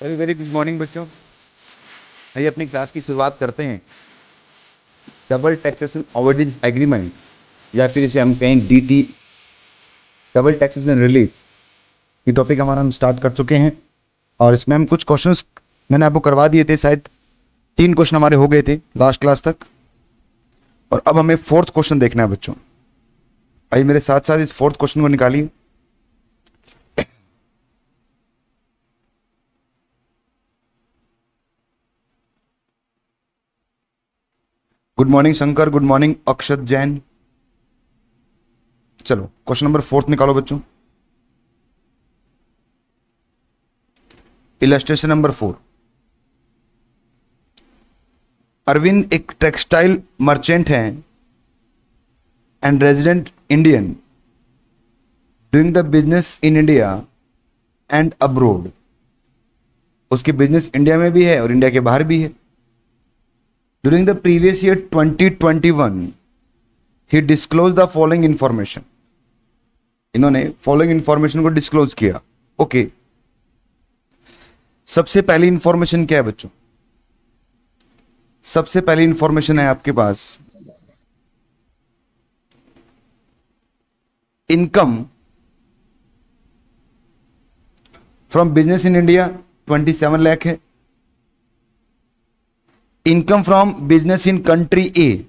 Very very good morning बच्चों। आइए अपनी क्लास की शुरुआत करते हैं। डबल टैक्सेशन अवॉइडेंस एग्रीमेंट, या फिर इसे हम कहें डीटी, डबल टैक्सेशन रिलीफ, ये टॉपिक हमारा हम स्टार्ट कर चुके हैं। और इसमें हम कुछ क्वेश्चंस मैंने आपको करवा दिए थे, शायद 3 क्वेश्चन हमारे हो गए थे लास्ट क्लास तक। और अब हमें 4th क्वेश्चन देखना है बच्चों। आइए मेरे साथ साथ इस 4th क्वेश्चन को निकालिए। Good morning Shankar, good morning Akshat Jain. चलो क्वेश्चन नंबर 4th निकालो बच्चों। Illustration number 4। अरविंद एक टेक्सटाइल मर्चेंट हैं and resident Indian doing the business in India and abroad. उसकी बिजनेस इंडिया में भी है और इंडिया के बाहर भी है। During the previous year 2021 he disclose the following information. इन्होंने फॉलोइंग इंफॉर्मेशन को डिस्क्लोज किया। ओके, सबसे पहली इंफॉर्मेशन क्या है बच्चों? सबसे पहली इंफॉर्मेशन है आपके पास income from business in India 27 lakh है। Income from business in country A,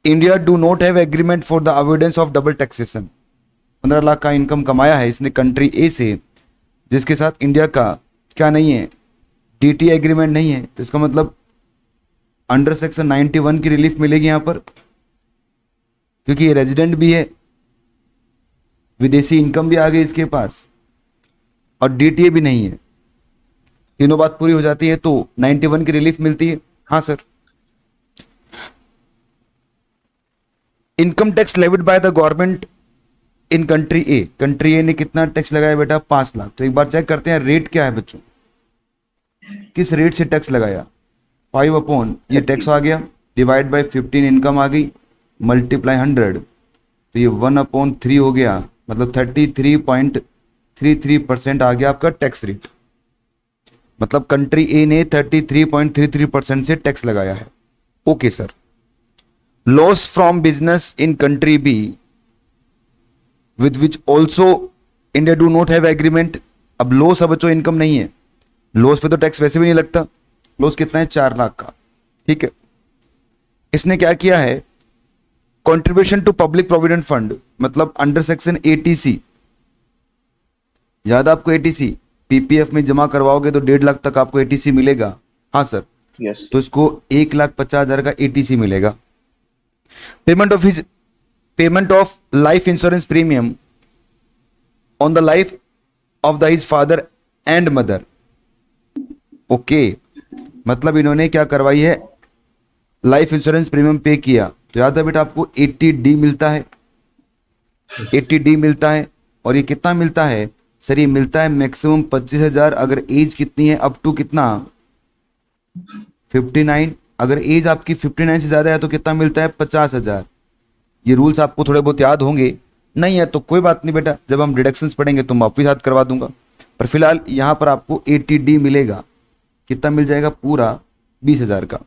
India do not have agreement for the avoidance of double taxation. 15 lakh का इनकम कमाया है इसने कंट्री ए से, जिसके साथ इंडिया का क्या नहीं है, डीटी एग्रीमेंट नहीं है। तो इसका मतलब अंडर सेक्शन 91 की रिलीफ मिलेगी यहां पर, क्योंकि ये रेजिडेंट भी है, विदेशी इनकम भी आ गई इसके पास, और डीटीए भी नहीं है। तीनों बात पूरी हो जाती है तो 91 की रिलीफ मिलती है। हाँ sir. Income tax levied by the government in country A. Country A ने कितना टैक्स लगाया बेटा? 5 लाख। तो एक बार चेक करते हैं रेट क्या है बच्चों, किस रेट से टैक्स लगाया। 5 अपॉन ये टैक्स आ गया, डिवाइड बाय 15 इनकम आ गई, मल्टीप्लाई 100, तो ये 1/3 हो गया, मतलब 33.33% आ गया आपका टैक्स रेट। मतलब कंट्री ए ने 33.33% से टैक्स लगाया है। Okay sir. Loss from business in country be with which also India do not have agreement. अब लॉस अब बच्चों इनकम नहीं है, लॉस पे तो टैक्स वैसे भी नहीं लगता। लॉस कितना है? 4 लाख का। ठीक है, इसने क्या किया है, contribution to public provident fund, मतलब अंडर सेक्शन 80C, याद आपको 80C, पीपीएफ में जमा करवाओगे तो 1.5 लाख तक आपको 80C मिलेगा। हाँ सर। यस। तो इसको 1,50,000 का 80C मिलेगा। Payment of life insurance premium on the life of the his father and mother. Okay, मतलब इन्होंने क्या करवाई है, लाइफ इंश्योरेंस प्रीमियम पे किया। तो याद है बेटा आपको 80D मिलता है, 80D मिलता है। और ये कितना मिलता है सर? ये मिलता है मैक्सिमम 25,000। अगर एज कितनी है? अप टू कितना? 59। अगर एज आपकी 59 से ज्यादा है तो कितना मिलता है? 50,000। ये रूल्स आपको थोड़े बहुत याद होंगे, नहीं है तो कोई बात नहीं बेटा, जब हम डिडक्शंस पढ़ेंगे तो मैं वापिस याद करवा दूंगा। पर फिलहाल यहां पर आपको 80D मिलेगा। कितना मिल जाएगा? पूरा 20,000 का।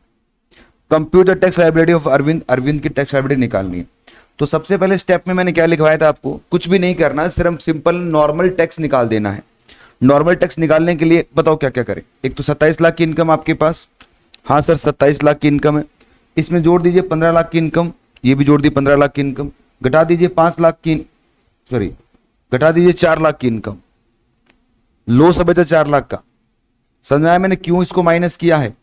Compute the tax liability of Arvind. Arvind की टैक्स लायबिलिटी निकालनी है। तो सबसे पहले स्टेप में मैंने क्या लिखवाया था आपको? कुछ भी नहीं करना है, सिर्फ सिंपल नॉर्मल टैक्स निकाल देना है। नॉर्मल टैक्स निकालने के लिए बताओ क्या क्या करें। एक तो 27 लाख की इनकम आपके पास। हाँ सर, 27 लाख की इनकम है। इसमें जोड़ दीजिए 15 लाख की इनकम, ये भी जोड़ दी 15 लाख की इनकम। घटा दीजिए 5 लाख की, सॉरी घटा दीजिए 4 लाख की इनकम। लो सब बचा 4 लाख का। समझ में आया मैंने क्यों इसको माइनस किया है?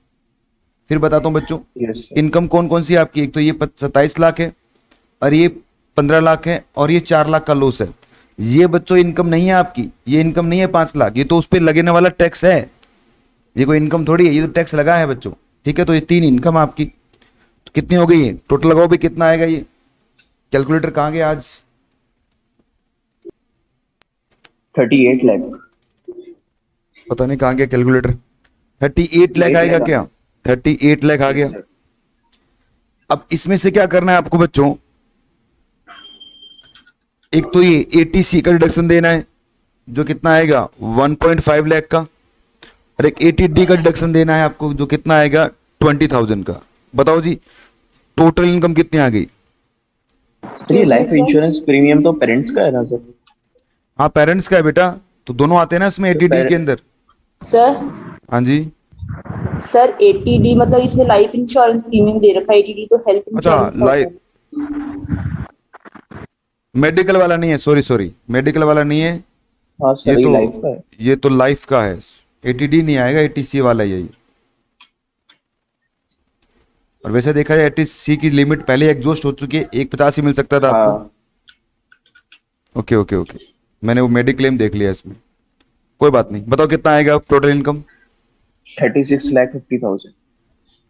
फिर बताता हूं बच्चों। यस। इनकम कौन कौन सी है आपकी? एक तो ये 27 लाख है, और ये 15 लाख है, और ये 4 लाख का लॉस है। ये बच्चों इनकम नहीं है आपकी, ये इनकम नहीं है 5 लाख, ये तो उस पर लगने वाला टैक्स है। ये कोई इनकम थोड़ी है, ये तो टैक्स लगा है बच्चों। ठीक है, तो ये 3 इनकम आपकी। तो कितनी हो गई है टोटल? लगाओ भी कितना आएगा ये। कैलकुलेटर कहाँ गया आज? 38 लाख। पता नहीं कहाँ गया कैलकुलेटर। 38 लाख आएगा क्या? 38 लाख आ गया। सर। अब इसमें से क्या करना है आपको बच्चों? एक तो ये 80C का डिडक्शन देना है, जो कितना आएगा 1.5 लाख का, और एक 80D का डिडक्शन देना है आपको जो कितना आएगा 20,000 का। बताओ जी टोटल इनकम कितनी आ गई? सर ये लाइफ इंश्योरेंस प्रीमियम तो पेरेंट्स का है ना सर? हाँ पेरेंट्स का है बेटा, तो दोनों आते हैं ना इसमें 80D के अंदर। सर हाँ जी। सर 80D मतलब इसमें लाइफ इंश्योरेंस प्रीमियम दे रखा है, 80D तो हेल्थ अच्छा इंश्योरेंस का होता लाइफ, है। मेडिकल वाला नहीं है, सॉरी सॉरी, मेडिकल वाला नहीं है। हाँ ये सर ये तो लाइफ का है। ये तो लाइफ का है, 80D नहीं आएगा, 80C वाला ही है ये। और वैसे देखा जाए 80C की लिमिट पहले एग्जॉस्ट हो चुकी है, 150 ही मिल सकता था आपको। हाँ ओके ओके ओके, मैंने वो मेडिक्लेम देख लिया इसमें, कोई बात नहीं। बताओ कितना आएगा टोटल इनकम? 36,50,000।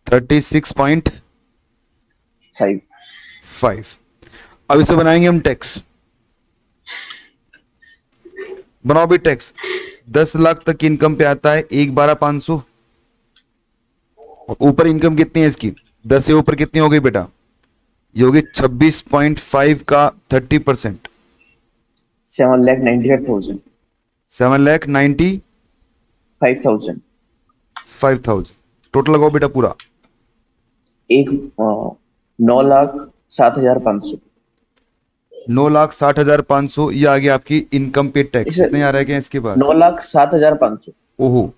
36.5। 5। अब इसे बनाएंगे हम टैक्स। बनाओ भी टैक्स। 10 लाख तक की इनकम पे आता है 1,12,500, और ऊपर इनकम कितनी है इसकी? 10 से ऊपर कितनी हो गई बेटा? ये होगी 26.5 का 30%, 7,95,000। 7,95,000। 5,000। टोटल लगाओ बेटा पूरा। एक 9,07,500। 9,60,500 ये आ गया आपकी इनकम पे टैक्स। इसे कितने आ रहा है क्या इसके पास? 9,07,500। ओहो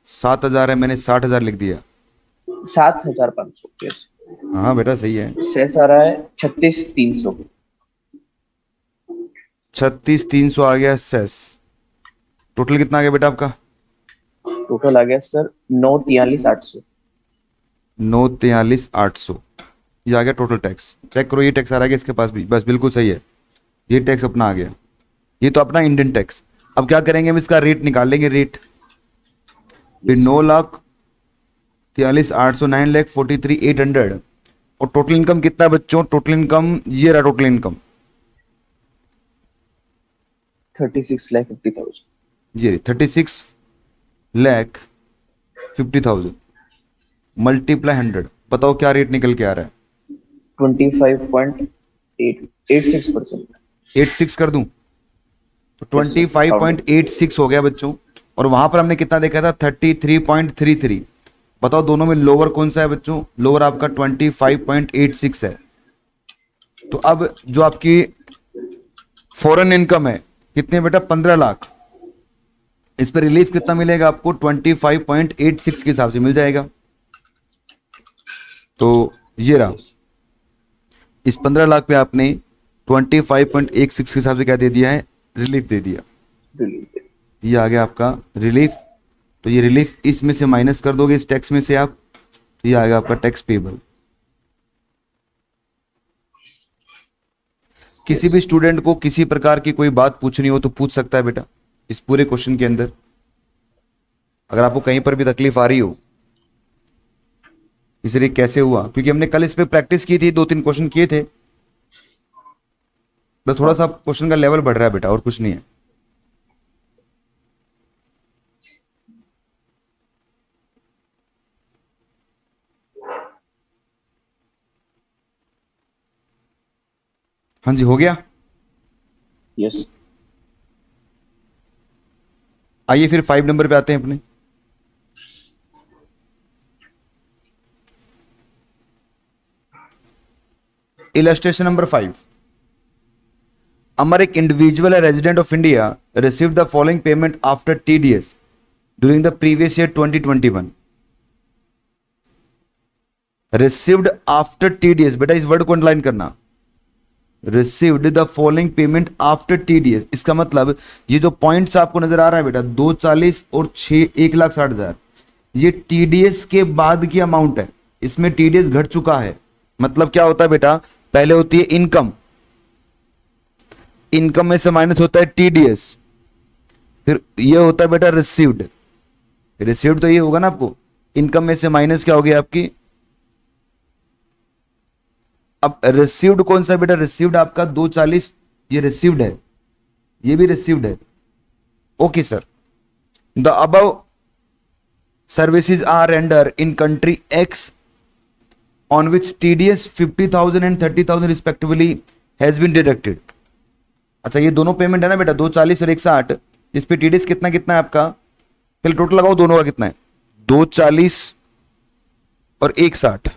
7,000 है, मैंने 60,000 लिख दिया। 7,500। यस। हाँ बेटा सही है। सेस आ रहा है 36,300। 36,300 आ गया सेस। टोटल कितना आ गया बेटा आपका? टोटल आ गया सर 9,43,800। 9,43,800 ये आ गया टोटल टैक्स। चेक करो ये टैक्स आ रहा है क्या इसके पास भी? बस बिल्कुल सही है, ये टैक्स अपना आ गया। ये तो अपना इंडियन टैक्स। अब क्या करेंगे हम इसका रेट निकाल लेंगे, रेट। फिर 9,43,800, 9,43,800, और टोटल इनकम कितना है बच्चों? टोटल इनकम ये रहा, टोटल इनकम 36,50,000। ये 36,50,000 मल्टीप्लाई 100। बताओ क्या रेट निकल के आ रहा है? 25.86%। 86 कर दूं तो 25.86 हो गया बच्चों। और वहां पर हमने कितना देखा था? 33.33। बताओ दोनों में लोअर कौन सा है बच्चों? लोअर आपका 25.86 है। तो अब जो आपकी फॉरेन इनकम है कितनी बेटा? 15 लाख। इस पर रिलीफ कितना मिलेगा आपको? 25.86 के हिसाब से मिल जाएगा। तो ये रहा, इस 15 लाख पे आपने 25.16 के हिसाब से क्या दे दिया है? रिलीफ दे दिया। ये आ गया आपका रिलीफ। तो ये रिलीफ इसमें से माइनस कर दोगे इस टैक्स में से आप, तो ये आएगा आपका टैक्स पेबल। किसी भी स्टूडेंट को किसी प्रकार की कोई बात पूछनी हो तो पूछ सकता है बेटा इस पूरे क्वेश्चन के अंदर। अगर आपको कहीं पर भी तकलीफ आ रही हो इसलिए कैसे हुआ, क्योंकि हमने कल इस पे प्रैक्टिस की थी, 2-3 क्वेश्चन किए थे, बस थोड़ा सा क्वेश्चन का लेवल बढ़ रहा है बेटा, और कुछ नहीं है। हाँ जी हो गया। यस। आइए फिर 5 नंबर पे आते हैं अपने। Illustration number 5। अमर एक इंडिविजुअल है resident of India receive the following payment after TDS during the previous year 2021। Received after TDS, बेटा इस वर्ड को अंडरलाइन करना। Received the following payment after TDS, इसका मतलब ये जो पॉइंट्स आपको नजर आ रहा है बेटा 240 और 1,60,000, ये टीडीएस के बाद की अमाउंट है। इसमें टीडीएस घट चुका है। मतलब क्या होता है बेटा? पहले होती है इनकम, इनकम में से माइनस होता है टीडीएस, फिर ये होता है बेटा रिसीव्ड। रिसीव्ड तो ये होगा ना आपको, इनकम में से माइनस क्या हो गया आपकी? अब रिसीव्ड कौन सा है बेटा? रिसीव्ड आपका 240, ये रिसीव्ड है, ये भी रिसीव्ड है। Okay sir, the above services are render in country X on which TDS 50,000 and 30,000 respectively has been deducted. अच्छा ये दोनों पेमेंट है ना बेटा, 240 और 160, इस पे टीडीएस कितना कितना है आपका, पहले टोटल लगाओ दोनों का कितना है, 240 और 160,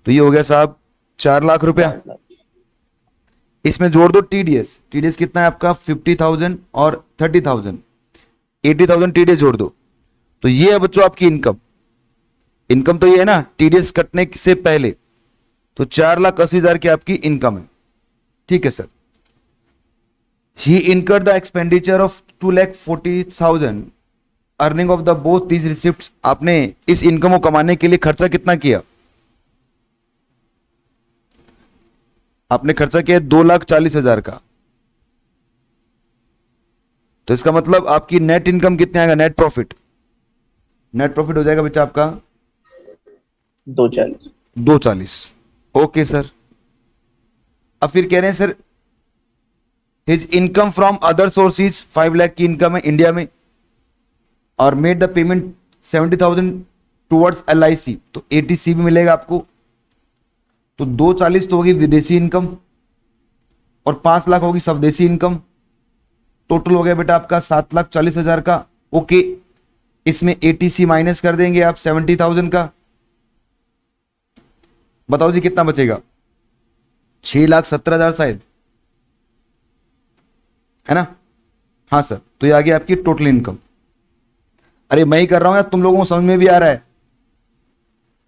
तो ये हो गया साहब 4 लाख रुपया। 4 लाख। इसमें जोड़ दो टीडीएस, टीडीएस कितना है आपका 50,000 और 30,000, 80,000 टीडीएस जोड़ दो, तो ये है बच्चों आपकी इनकम। इनकम तो ये है ना टीडीएस कटने से पहले, तो 4,80,000 की आपकी इनकम है। ठीक है sir. He incurred the expenditure of 2,40,000 earning of the both these receipts. आपने इस इनकम को कमाने के लिए खर्चा कितना किया, आपने खर्चा किया 2,40,000 का, तो इसका मतलब आपकी नेट इनकम कितने आएगा, नेट प्रॉफिट, नेट प्रॉफिट हो जाएगा बच्चा आपका 240। 240। Okay sir. अब फिर कह रहे हैं sir his income from other sources 5 lakh की इनकम है इंडिया में, और made the payment 70,000 towards LIC, तो ATC भी मिलेगा आपको। तो 240 तो होगी विदेशी इनकम और 5 लाख होगी स्वदेशी इनकम, टोटल हो गया बेटा आपका 7,40,000 का। ओके, इसमें ATC माइनस कर देंगे आप 70,000 का, बताओ जी कितना बचेगा, 6,17,000 शायद, है ना। हाँ सर, तो ये आ गया आपकी टोटल इनकम। अरे मैं ही कर रहा हूं या तुम लोगों को समझ में भी आ रहा है।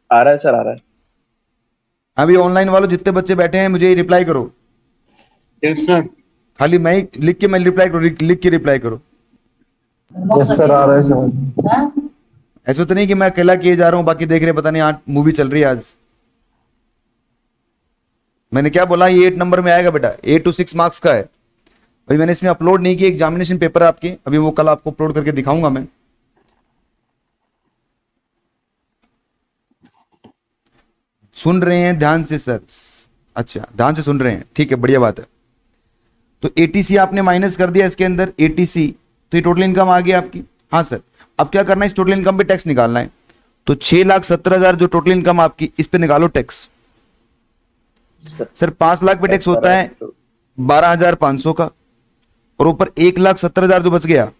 आ रहा है सर, आ रहा है। अभी ऑनलाइन वालों जितने बच्चे बैठे हैं मुझे रिप्लाई करो, यस सर। खाली मैं ही लिख के मैं रिप्लाई करो, लिख के रिप्लाई करो। यस सर, आ रहा है सर। ऐसा तो नहीं कि मैं अकेला किए जा रहा हूं बाकी देख रहे हैं, पता नहीं आज मूवी चल रही है आज। मैंने क्या बोला, ये 8 नंबर में आएगा बेटा, 8 to 6 मार्क्स का है। अभी मैंने इसमें अपलोड नहीं किया, एग्जामिनेशन पेपर है आपके, अभी वो कल आपको अपलोड करके दिखाऊंगा मैं। सुन रहे हैं ध्यान से सर, अच्छा ध्यान से सुन रहे हैं, ठीक है बढ़िया बात है। तो ATC आपने माइनस कर दिया इसके अंदर, ATC, तो ये टोटल इनकम आ गई आपकी। हाँ सर, अब क्या करना है, इस टोटल इनकम पे टैक्स निकालना है, तो 6,17,000 जो टोटल इनकम आपकी, इस पे निकालो टैक्स। सर 5 लाख पे टैक्स होता है 12,500 का, और ऊपर 1,70,000 जो बच गया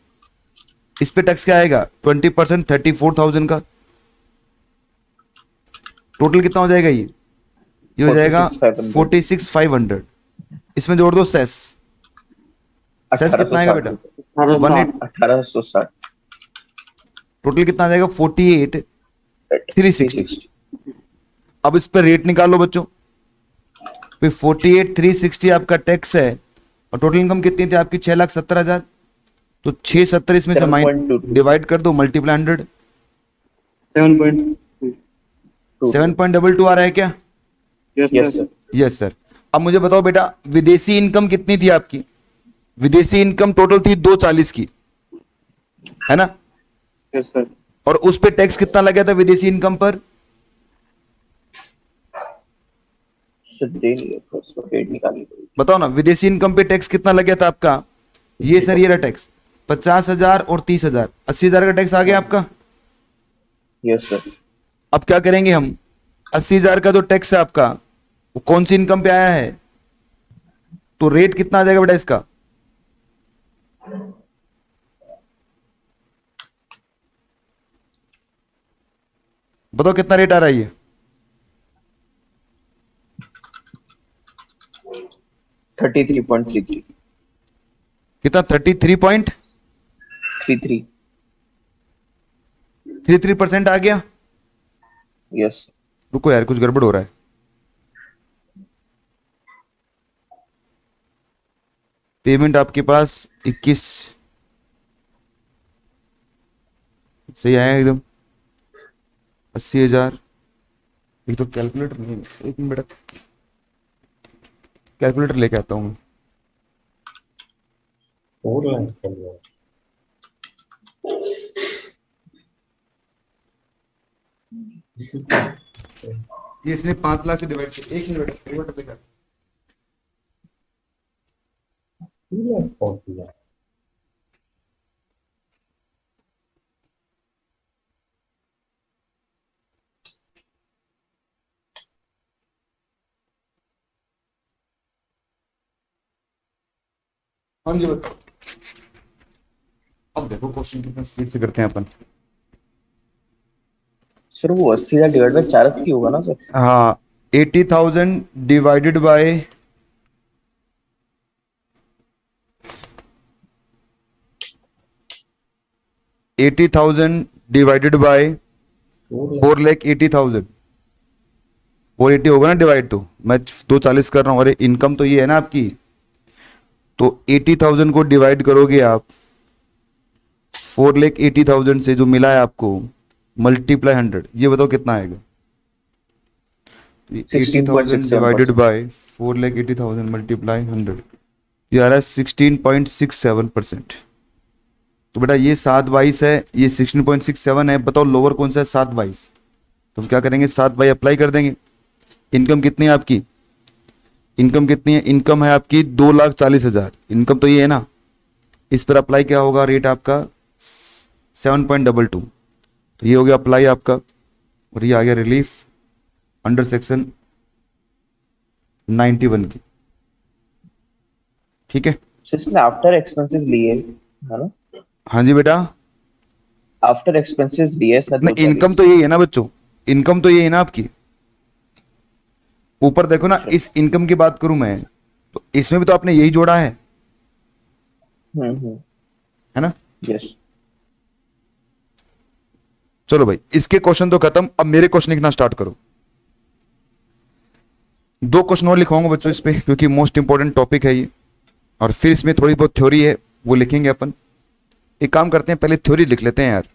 इस पे टैक्स क्या आएगा 20%, 34,000 का। टोटल कितना हो जाएगा ये हो जाएगा 46,500। इसमें जोड़ दो सेस, सेस कितना आएगा बेटा 18। 1860। टोटल कितना आ जाएगा 48,360। अब इस पर रेट निकालो बच्चों, फिर 48,360 आपका टैक्स है, और टोटल इनकम कितनी थी आपकी 6,70,000, तो 670 इसमें से 7.22 डिवाइड कर दो, मल्टीप्लाई 100, 7.2। 7.22 आ रहा है क्या। Yes yes sir. Yes sir. अब मुझे बताओ बेटा विदेशी इनकम कितनी थी आपकी, विदेशी इनकम टोटल थी 240 की, है ना, यस सर। और उस पे टैक्स कितना लगा था विदेशी इनकम पर, रेट निकालनी पड़ेगी। बताओ ना विदेशी इनकम पे टैक्स कितना लग गया था आपका, ये सर ये रहा टैक्स 50,000 और 30,000, 80,000 का टैक्स आ गया आपका। Yes sir. अब क्या करेंगे हम, 80,000 का जो टैक्स है आपका वो कौन सी इनकम पे आया है, तो रेट कितना आ जाएगा बेटा इसका, बताओ कितना रेट आ रहा है ये, 33.33। कितना 33। 33% आ गया। यस। रुको यार कुछ गड़बड़ हो रहा है, पेमेंट आपके पास 21 सही आया एकदम, 80,000। एक तो कैलकुलेटर नहीं है, एक मिनट बेटा कैलकुलेटर लेके आता हूँ मैं। ये इसने 5 लाख से डिवाइड किया, एक मिनट बेटा, एक मिनट बेटा। हाँ जी बताओ। अब देखो क्वेश्चन कितना स्पीड से करते हैं अपन। सर वो 80,000 डिवाइड बाय 480 होगा ना सर? हाँ, 80,000 डिवाइडेड बाय 80,000 डिवाइडेड बाय 4,80,000। 480 होगा ना डिवाइड, तो मैं 240 कर रहा हूँ। अरे इनकम तो ये है ना आपकी, तो 80,000 को डिवाइड करोगे आप 4,80,000 से, जो मिला है आपको, मल्टीप्लाई 100, ये बताओ कितना आएगा। 80,000 डिवाइडेड बाय 4,80,000 मल्टीप्लाई 100, ये आ रहा है 16.67%। तो बेटा ये 7/22 है, ये 16.67 है। बताओ लोअर कौन सा है? 7/22। तो हम क्या करेंगे, 7/22 अप्लाई कर देंगे। इनकम कितनी है आपकी? इनकम कितनी है? इनकम है आपकी 2,40,000। इनकम तो ये है ना, इस पर अप्लाई क्या होगा रेट आपका? 7.22। तो ये हो गया अप्लाई आपका, और ये आ गया रिलीफ अंडर सेक्शन 91 की। ठीक है, सर इसमें आफ्टर एक्सपेंसेस लिए है ना? हाँ जी बेटा। आफ्टर एक्सपेंसेस लिए सर नहीं, इनकम तो यही है ना बच्चों, इनकम तो यही है ना आपकी। ऊपर देखो ना, इस इनकम की बात करूं मैं, तो इसमें भी तो आपने यही जोड़ा है है ना? यस। चलो भाई, इसके क्वेश्चन तो खत्म। अब मेरे क्वेश्चन लिखना स्टार्ट करो। 2 क्वेश्चन और लिखवाऊंगा बच्चों इस पे, क्योंकि मोस्ट इंपॉर्टेंट टॉपिक है ये, और फिर इसमें थोड़ी बहुत थ्योरी है, वो लिखेंगे अपन। एक काम करते हैं, पहले थ्योरी लिख लेते हैं यार,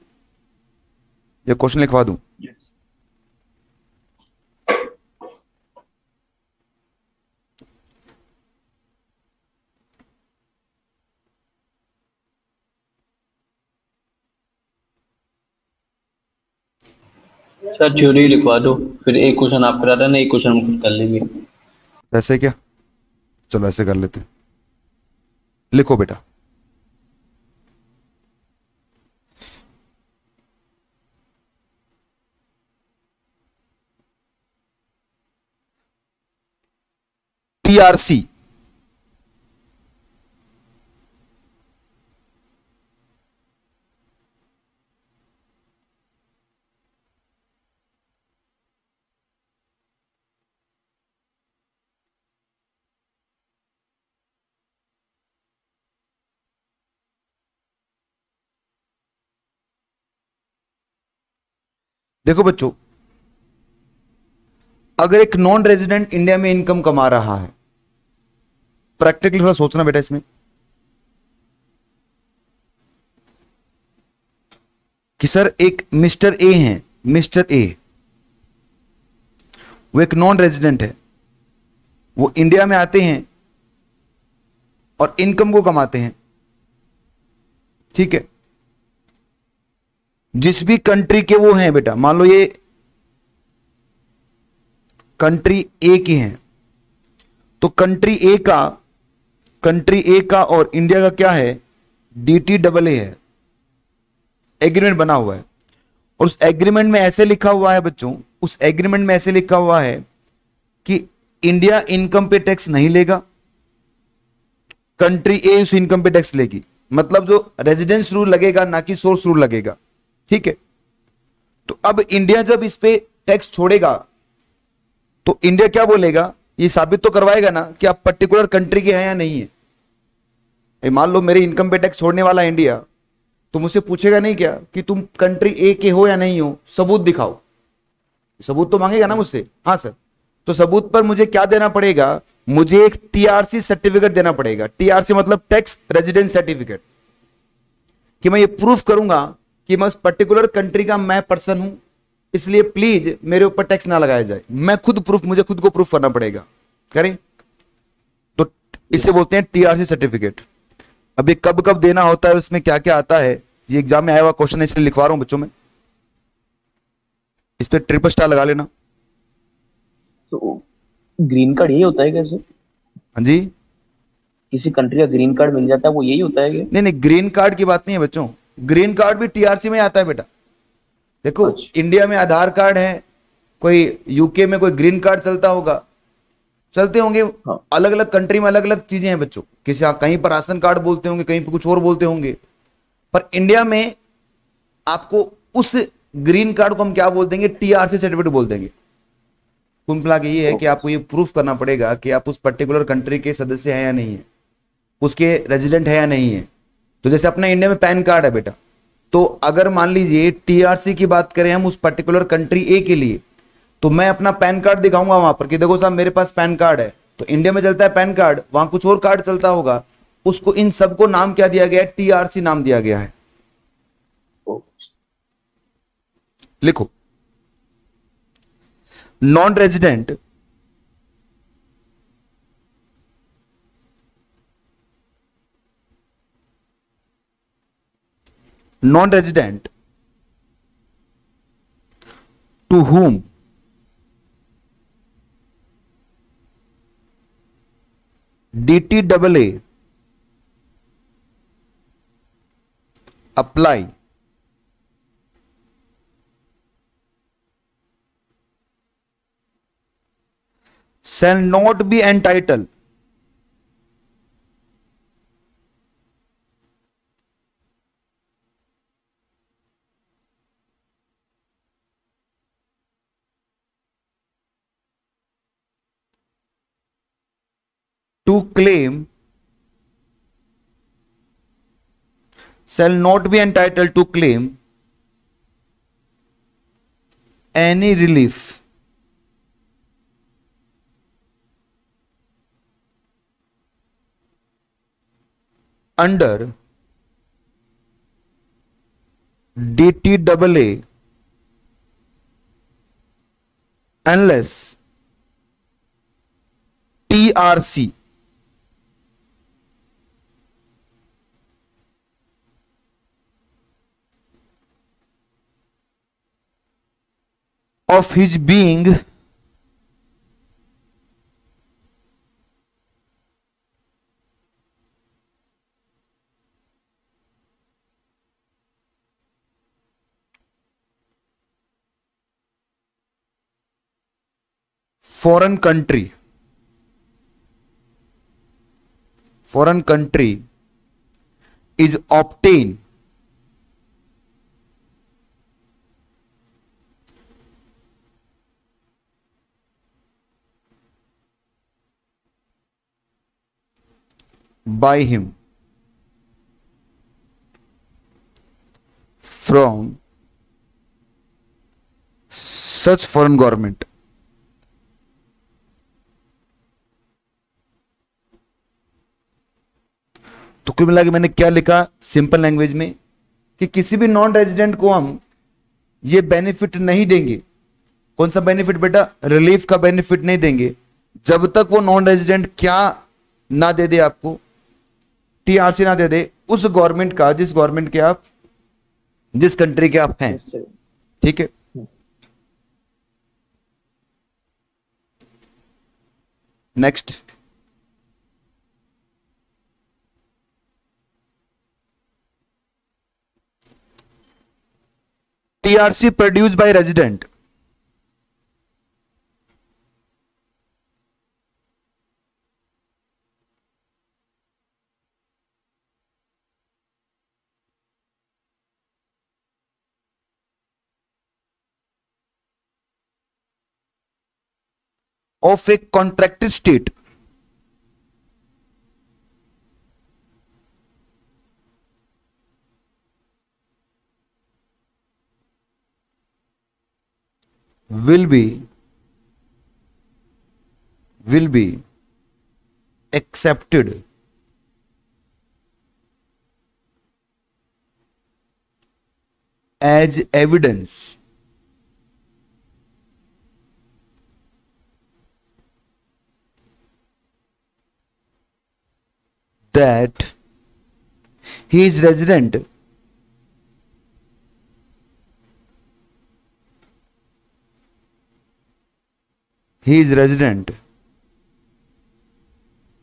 ये क्वेश्चन लिखवा दूं। यस। सर थ्योरी लिखवा दो, फिर एक क्वेश्चन आप करा देना, एक क्वेश्चन हम खुद कर लेंगे। ऐसे क्या? चलो ऐसे कर लेते हैं। लिखो बेटा। टीआरसी देखो बच्चों, अगर एक नॉन रेजिडेंट इंडिया में इनकम कमा रहा है, प्रैक्टिकली थोड़ा सोचना बेटा इसमें, कि सर एक मिस्टर ए हैं, मिस्टर ए, वो एक नॉन रेजिडेंट है, वो इंडिया में आते हैं और इनकम को कमाते हैं। ठीक है, जिस भी कंट्री के वो हैं बेटा, मान लो ये कंट्री ए की हैं, तो कंट्री ए का और इंडिया का क्या है? DTAA है, एग्रीमेंट बना हुआ है। और उस एग्रीमेंट में ऐसे लिखा हुआ है बच्चों, उस एग्रीमेंट में ऐसे लिखा हुआ है कि इंडिया इनकम पे टैक्स नहीं लेगा, कंट्री ए उस इनकम पे टैक्स लेगी। मतलब जो रेजिडेंस रूल लगेगा, ना कि सोर्स रूल लगेगा। ठीक है, तो अब इंडिया जब इस पे टैक्स छोड़ेगा, तो इंडिया क्या बोलेगा? ये साबित तो करवाएगा ना कि आप पर्टिकुलर कंट्री के हैं या नहीं है। मान लो मेरे इनकम पे टैक्स छोड़ने वाला इंडिया, तो मुझसे पूछेगा नहीं क्या कि तुम कंट्री ए के हो या नहीं हो, सबूत दिखाओ। सबूत तो मांगेगा ना मुझसे, हाँ सर। तो सबूत पर मुझे क्या देना पड़ेगा? मुझे एक टीआरसी सर्टिफिकेट देना पड़ेगा। टीआरसी मतलब टैक्स रेजिडेंस सर्टिफिकेट, कि मैं ये प्रूफ करूंगा कि मैं उस पर्टिकुलर कंट्री का मैं पर्सन हूं, इसलिए प्लीज मेरे ऊपर टैक्स ना लगाया जाए। मैं खुद प्रूफ, मुझे खुद को प्रूफ करना पड़ेगा। करें तो इसे बोलते हैं टीआरसी सर्टिफिकेट। अब ये कब कब देना होता है, उसमें क्या क्या आता है, ये एग्जाम में आया हुआ क्वेश्चन है, इसलिए लिखवा रहा हूं बच्चों में। इस पे ट्रिपल स्टार लगा लेना। तो ग्रीन कार्ड यही होता है कैसे? हाँ जी, किसी कंट्री का ग्रीन कार्ड मिल जाता है, वो यही होता है क्या? नहीं नहीं, ग्रीन कार्ड की बात नहीं है बच्चों। ग्रीन कार्ड भी टीआरसी में आता है बेटा। देखो अच्छा। इंडिया में आधार कार्ड है, कोई यूके में कोई ग्रीन कार्ड चलता होगा, चलते होंगे। हाँ। अलग अलग कंट्री में अलग अलग चीजें हैं बच्चों। किसी कहीं पर राशन कार्ड बोलते होंगे, कहीं पर कुछ और बोलते होंगे। पर इंडिया में आपको उस ग्रीन कार्ड को हम क्या बोल देंगे, टीआरसी सर्टिफिकेट बोल देंगे। कुल मिला के ये है कि आपको ये प्रूफ करना पड़ेगा कि आप उस पर्टिकुलर कंट्री के सदस्य हैं या नहीं है, उसके रेजिडेंट है या नहीं है। तो जैसे अपने इंडिया में पैन कार्ड है बेटा, तो अगर मान लीजिए टीआरसी की बात करें हम उस पर्टिकुलर कंट्री ए के लिए, तो मैं अपना पैन कार्ड दिखाऊंगा वहां पर कि देखो साहब मेरे पास पैन कार्ड है। तो इंडिया में चलता है पैन कार्ड, वहां कुछ और कार्ड चलता होगा, उसको इन सबको नाम क्या दिया गया है, टीआरसी नाम दिया गया है। लिखो, non resident to whom DTAA apply shall not be entitled to claim any relief under DTAA unless TRC of his being foreign country is obtained by him from such foreign government। तो कुल मिला के मैंने क्या लिखा simple language में कि किसी भी नॉन रेजिडेंट को हम ये बेनिफिट नहीं देंगे। कौन सा बेनिफिट बेटा, रिलीफ का बेनिफिट नहीं देंगे जब तक वो नॉन रेजिडेंट क्या ना दे दे, आपको टीआरसी ना दे दे उस गवर्नमेंट का जिस गवर्नमेंट के आप, जिस कंट्री के आप हैं। ठीक है, next. TRC produced by resident of a contracted state will be accepted as evidence that he is resident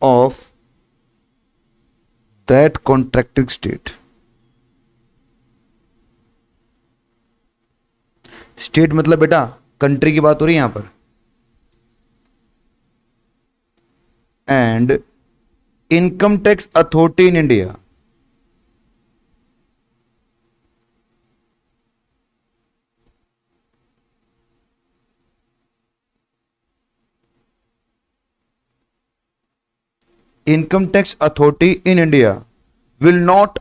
of that contracted state। State मतलब बेटा कंट्री की बात हो रही है यहां पर। And income tax authority in India income tax authority in India will not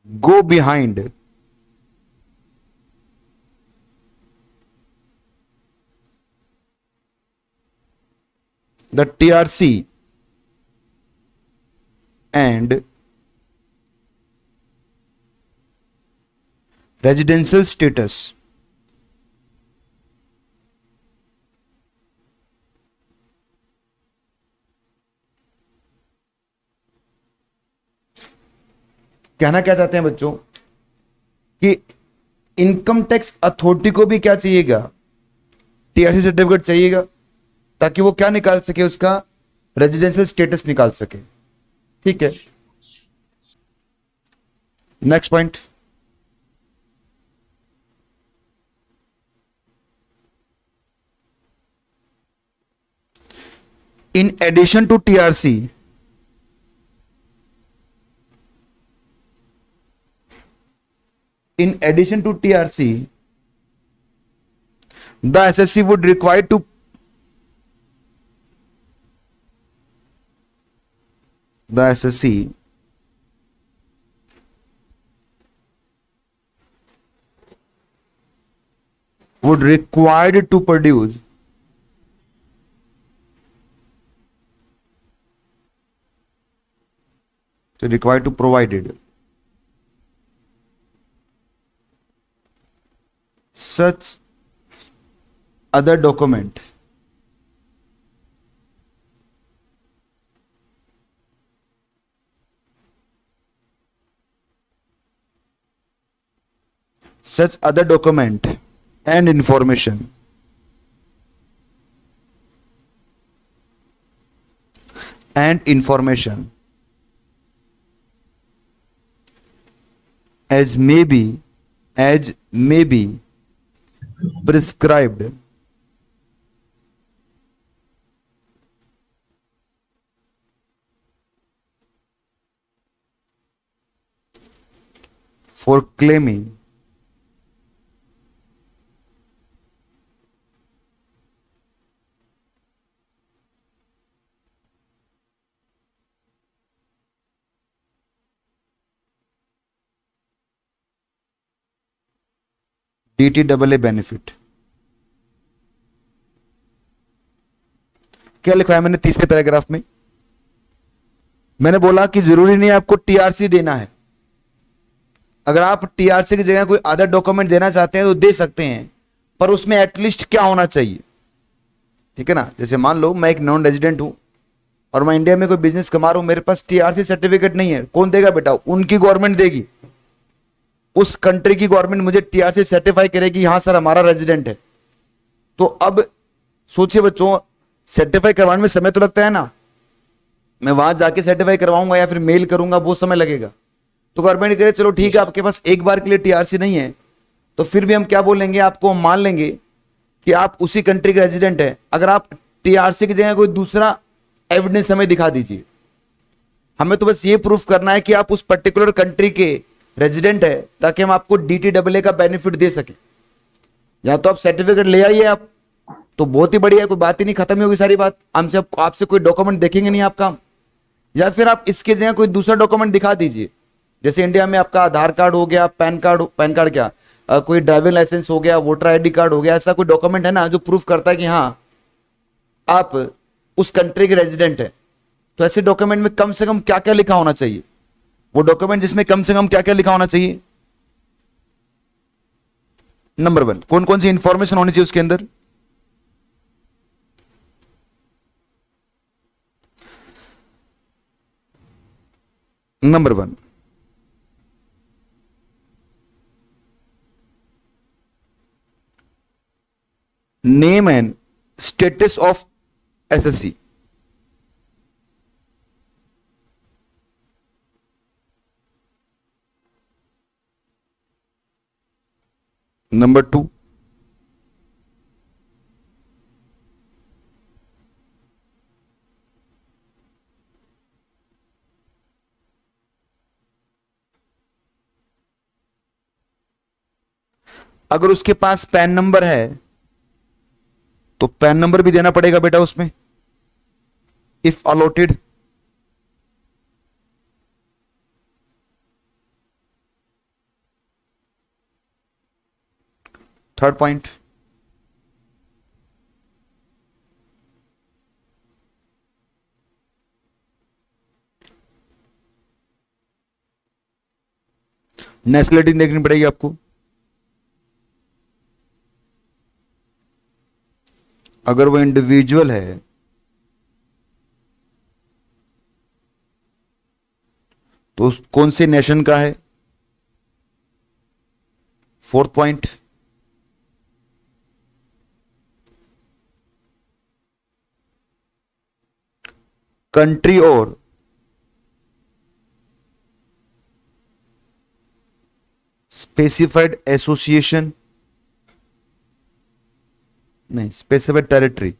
go behind the TRC and residential status. कहना क्या चाहते हैं बच्चों कि इनकम टैक्स अथॉरिटी को भी क्या चाहिएगा, टीआरसी सर्टिफिकेट चाहिएगा, ताकि वो क्या निकाल सके, उसका रेजिडेंशियल स्टेटस निकाल सके। ठीक है, next point. In addition to TRC, in addition to TRC, the SSC would require to the SSC would required to produce required to provided such other document and information as may be prescribed for claiming DTAA benefit. क्या लिखा है मैंने तीसरे paragraph में? मैंने बोला कि जरूरी नहीं आपको टीआरसी देना है, अगर आप टीआरसी की जगह कोई अदर डॉक्यूमेंट देना चाहते हैं तो दे सकते हैं, पर उसमें एटलीस्ट क्या होना चाहिए। ठीक है ना, जैसे मान लो मैं एक नॉन रेजिडेंट हूं और मैं इंडिया में कोई बिजनेस कमा रहा हूं, मेरे पास टीआरसी सर्टिफिकेट नहीं है, कौन देगा बेटा? उनकी गवर्नमेंट देगी। उस कंट्री की गवर्नमेंट मुझे टीआरसी सर्टिफाई करेगी, हाँ सर हमारा रेजिडेंट है। तो अब सोचिए बच्चों, सर्टिफाई करवाने में समय तो लगता है ना, मैं वहां जाके सर्टिफाई करवाऊंगा या फिर मेल करूंगा, बहुत समय लगेगा। तो गवर्नमेंट कहे चलो ठीक है, आपके पास एक बार के लिए टीआरसी नहीं है, तो फिर भी हम क्या बोलेंगे, आपको मान लेंगे कि आप उसी कंट्री के रेजिडेंट है। अगर आप टीआरसी की जगह कोई दूसरा एविडेंस हमें दिखा दीजिए, हमें तो बस ये प्रूफ करना है कि आप उस पर्टिकुलर कंट्री के रेजिडेंट है, ताकि हम आपको DTAA का बेनिफिट दे सके। या तो आप सर्टिफिकेट ले आइए आप, तो बहुत ही बढ़िया, कोई बात ही नहीं, खत्म ही होगी सारी बात, हमसे आपसे कोई डॉक्यूमेंट देखेंगे नहीं आपका। या फिर आप इसके जगह कोई दूसरा डॉक्यूमेंट दिखा दीजिए, जैसे इंडिया में आपका आधार कार्ड हो गया, पैन कार्ड क्या, कोई ड्राइविंग लाइसेंस हो गया, वोटर आईडी कार्ड हो गया, ऐसा कोई डॉक्यूमेंट है ना जो प्रूफ करता है कि हाँ आप उस कंट्री के रेजिडेंट है। तो ऐसे डॉक्यूमेंट में कम से कम क्या क्या लिखा होना चाहिए? वो डॉक्यूमेंट जिसमें कम से कम क्या क्या लिखा होना चाहिए? नंबर 1, कौन कौन सी इंफॉर्मेशन होनी चाहिए उसके अंदर? Number 1, name and status of SSC। Number 2, अगर उसके पास पैन नंबर है तो पैन नंबर भी देना पड़ेगा बेटा उसमें, if allotted. Third point, nationality देखनी पड़ेगी आपको। अगर वो इंडिविजुअल है तो कौन से नेशन का है। फोर्थ पॉइंट, कंट्री और स्पेसिफाइड एसोसिएशन, नहीं specified territory.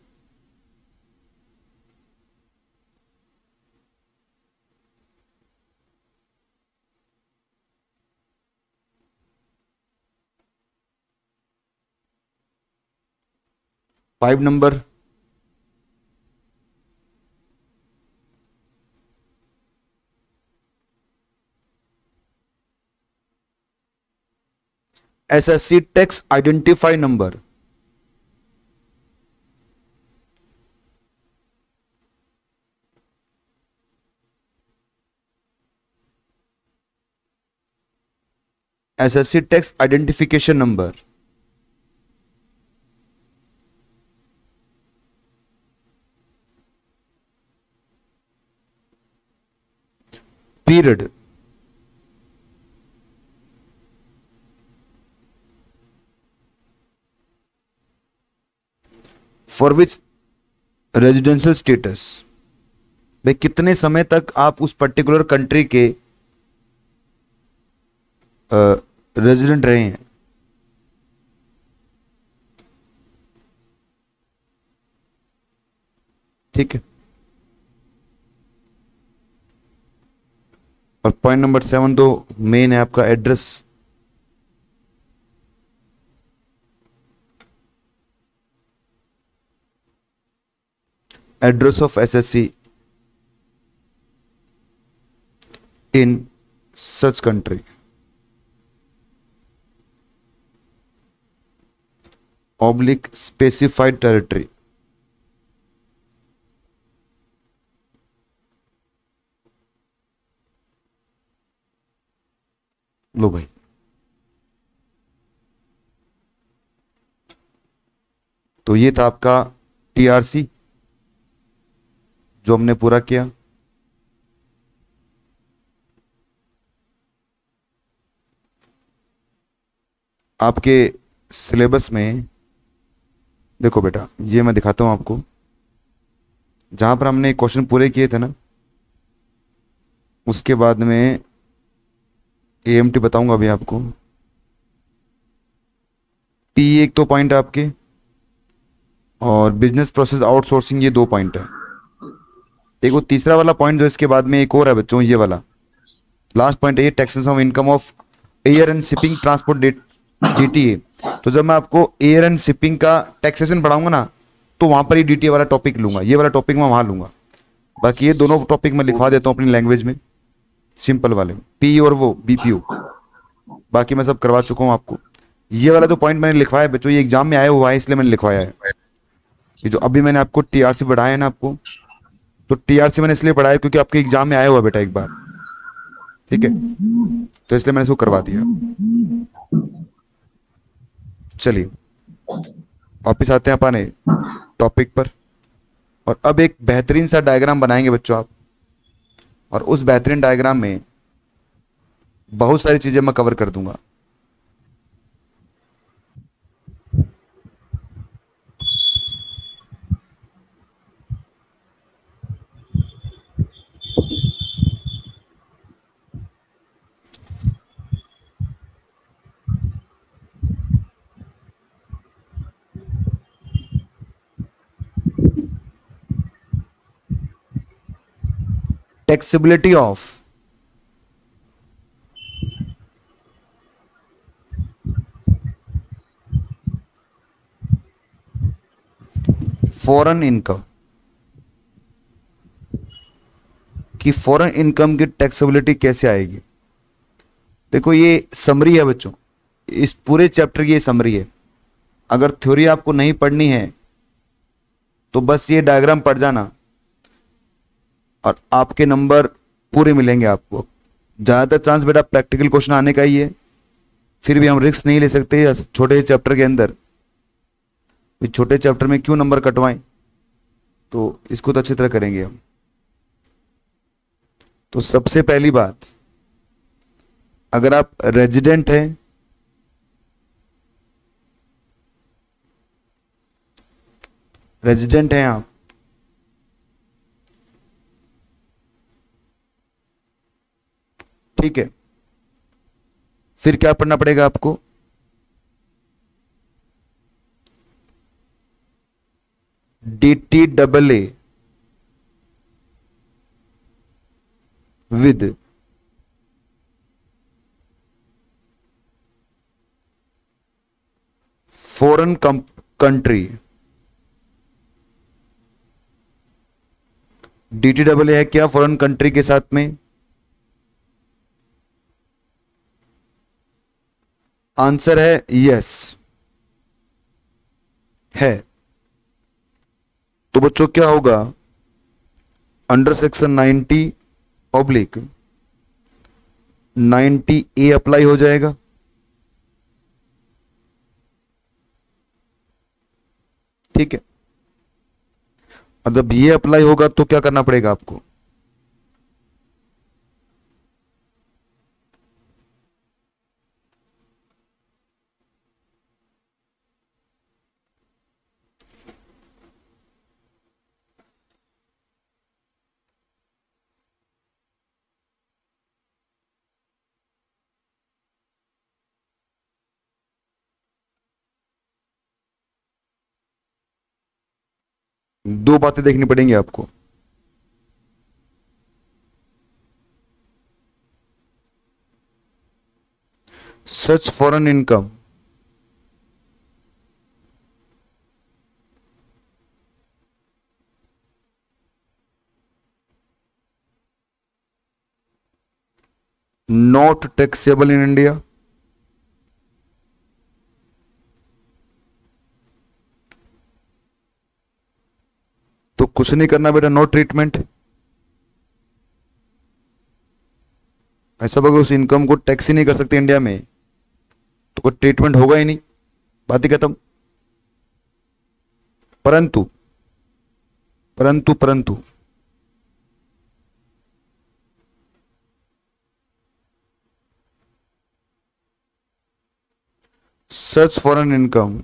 Five number, SSC tax identify number. SSC tax identification number. Period, for which residential status, भाई कितने समय तक आप उस पर्टिकुलर कंट्री के रेजिडेंट रहे हैं। ठीक है। और पॉइंट नंबर 7 तो मेन है आपका address. Address of SSC in such country, oblique specified territory. लो भाई, तो ये था आपका टीआरसी जो हमने पूरा किया। आपके सिलेबस में देखो बेटा, ये मैं दिखाता हूं आपको, जहां पर हमने क्वेश्चन पूरे किए थे ना, उसके बाद में एएमटी बताऊंगा अभी आपको। पी एक तो पॉइंट है आपके, और बिजनेस प्रोसेस आउटसोर्सिंग ये 2 पॉइंट है। एक वो तीसरा वाला पॉइंट जो इसके बाद में एक और है बच्चों, ये वाला लास्ट पॉइंट है, ये taxes of income of air and shipping transport DTA. तो जब मैं आपको एयर एंड शिपिंग का टैक्सेशन पढ़ाऊंगा ना, तो वहां पर ही डीटीए वाला टॉपिक लूंगा, ये वाला टॉपिक मैं वहां लूंगा। बाकी ये दोनों टॉपिक मैं लिखवा देता हूं अपनी लैंग्वेज में, सिंपल वाले पी और वो बीपीओ, बाकी मैं सब करवा चुका हूं आपको। ये वाला जो पॉइंट मैंने लिखवाया है बच्चों, ये एग्जाम में आया हुआ है इसलिए मैंने लिखवाया है। ये जो अभी मैंने आपको टीआरसी पढ़ाया है ना आपको, तो टीआरसी मैंने इसलिए पढ़ाया क्योंकि आपके एग्जाम में आया हुआ बेटा एक बार, ठीक है, तो इसलिए मैंने इसको करवा दिया। चलिए वापिस आते हैं अपने टॉपिक पर, और अब एक बेहतरीन सा डायग्राम बनाएंगे बच्चों आप, और उस बेहतरीन डायग्राम में बहुत सारी चीजें मैं कवर कर दूंगा। Taxability of फॉरेन इनकम, कि फॉरेन इनकम की टैक्सेबिलिटी कैसे आएगी। देखो ये समरी है बच्चों, इस पूरे चैप्टर की ये समरी है। अगर थ्योरी आपको नहीं पढ़नी है तो बस ये डायग्राम पढ़ जाना और आपके नंबर पूरे मिलेंगे आपको। ज़्यादातर चांस बेटा प्रैक्टिकल क्वेश्चन आने का ही है, फिर भी हम रिस्क नहीं ले सकते छोटे चैप्टर के अंदर। छोटे चैप्टर में क्यों नंबर कटवाएं, तो इसको तो अच्छी तरह करेंगे हम। तो सबसे पहली बात, अगर आप रेजिडेंट हैं, आप, ठीक है, फिर क्या पढ़ना पड़ेगा आपको, DTAA with foreign country. DTAA है क्या फॉरेन कंट्री के साथ में? आंसर है यस है। तो बच्चों क्या होगा, अंडर सेक्शन 90/90A अप्लाई हो जाएगा। ठीक है, और जब ये अप्लाई होगा तो क्या करना पड़ेगा आपको, दो बातें देखनी पड़ेंगी आपको। Such foreign income not taxable in India, तो कुछ नहीं करना बेटा, नो ट्रीटमेंट। ऐसा अगर उस इनकम को टैक्स ही नहीं कर सकते इंडिया में तो कोई ट्रीटमेंट होगा ही नहीं, बात ही खत्म। परंतु परंतु परंतु such foreign income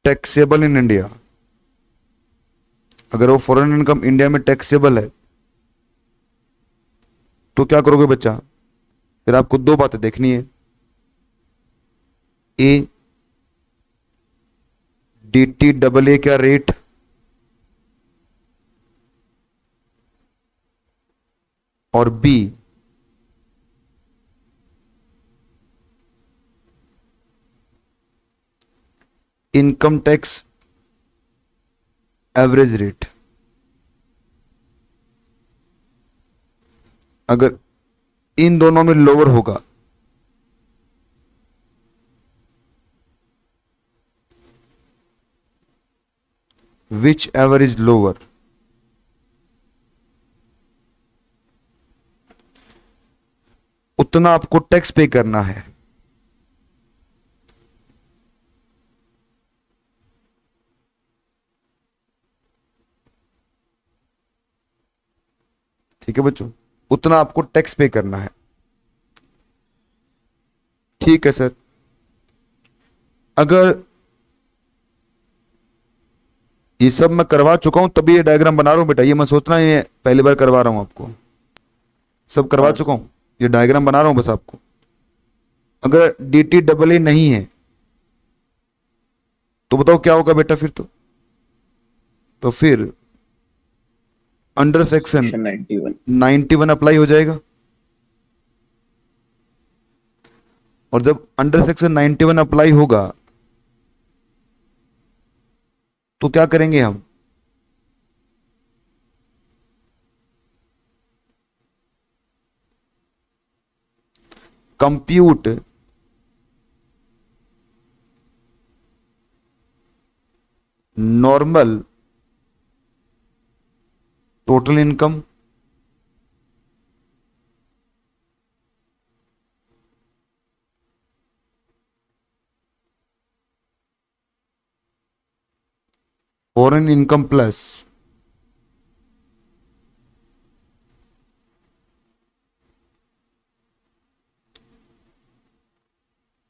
taxable in India, अगर वो फॉरेन इनकम इंडिया में टैक्सेबल है तो क्या करोगे बच्चा, फिर आपको दो बातें देखनी है। ए, DTAA का रेट, और B, income tax average rate. अगर इन दोनों में लोअर होगा विच एवर इज लोअर, उतना आपको टैक्स पे करना है। ठीक है बच्चों, उतना आपको टैक्स पे करना है। ठीक है सर, अगर ये सब मैं करवा चुका हूं तभी ये डायग्राम बना रहा हूं बेटा, ये मैं सोचना है पहली बार करवा रहा हूं आपको, सब करवा चुका हूं, ये डायग्राम बना रहा हूं बस आपको। अगर DTAA नहीं है तो बताओ क्या होगा बेटा फिर, तो फिर अंडर सेक्शन 91 अप्लाई हो जाएगा। और जब अंडर सेक्शन 91 अप्लाई होगा तो क्या करेंगे हम? Compute normal total income foreign income plus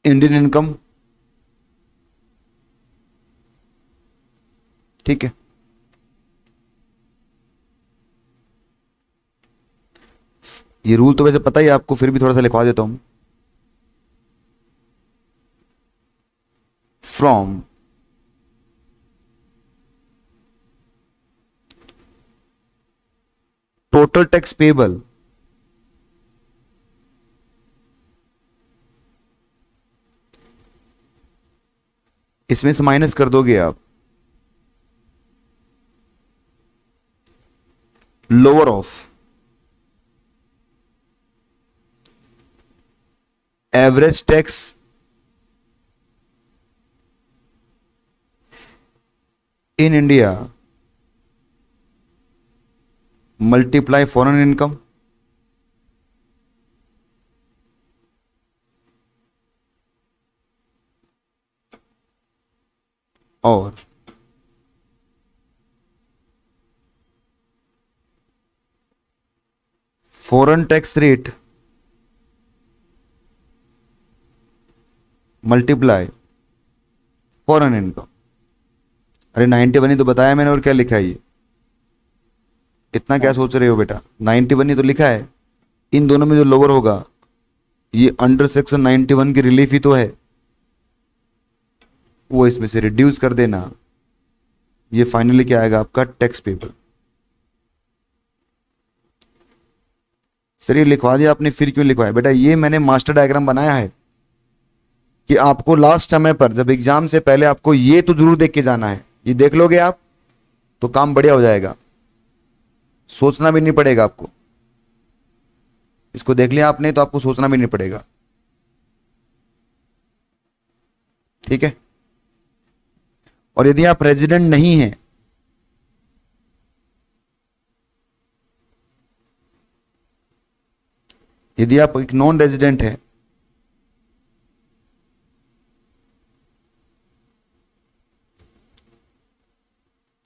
Indian income. ठीक है, ये रूल तो वैसे पता ही है आपको, फिर भी थोड़ा सा लिखवा देता हूं। फ्रॉम टोटल टैक्स पेबल इसमें से माइनस कर दोगे आप lower of average tax in India multiply foreign income और foreign tax rate multiply foreign income. अरे 91 ही तो बताया मैंने, और क्या लिखा है ये? इतना क्या सोच रहे हो बेटा? 91 ही तो लिखा है। इन दोनों में जो लोअर होगा ये अंडर सेक्शन 91 की रिलीफ ही तो है, वो इसमें से रिड्यूस कर देना। ये फाइनली क्या आएगा आपका? Tax payable. सर ये लिखवा दिया आपने, फिर क्यों लिखवाया? बेटा ये मैंने मास्टर डायग्राम बनाया है कि आपको लास्ट समय पर जब एग्जाम से पहले आपको ये तो जरूर देख के जाना है। ये देख लोगे आप तो काम बढ़िया हो जाएगा, सोचना भी नहीं पड़ेगा आपको। इसको देख लिया आपने तो आपको सोचना भी नहीं पड़ेगा। ठीक है, और यदि आप रेजिडेंट नहीं हैं, यदि आप एक नॉन रेजिडेंट हैं,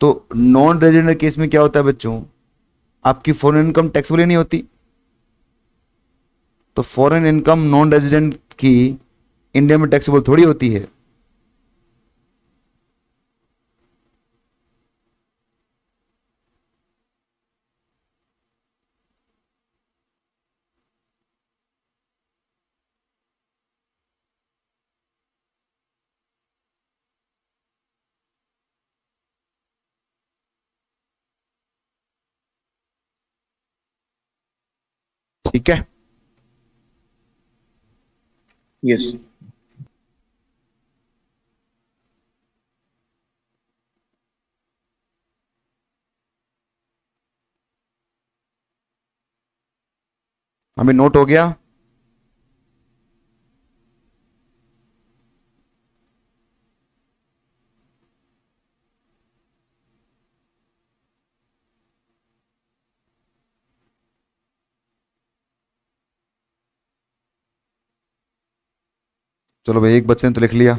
तो नॉन रेजिडेंट केस में क्या होता है बच्चों? आपकी फॉरेन इनकम टैक्सेबल ही नहीं होती। तो फॉरेन इनकम नॉन रेजिडेंट की इंडिया में टैक्सेबल थोड़ी होती है। ठीक है, यस। हमें नोट हो गया। चलो भाई, एक बच्चे ने तो लिख लिया।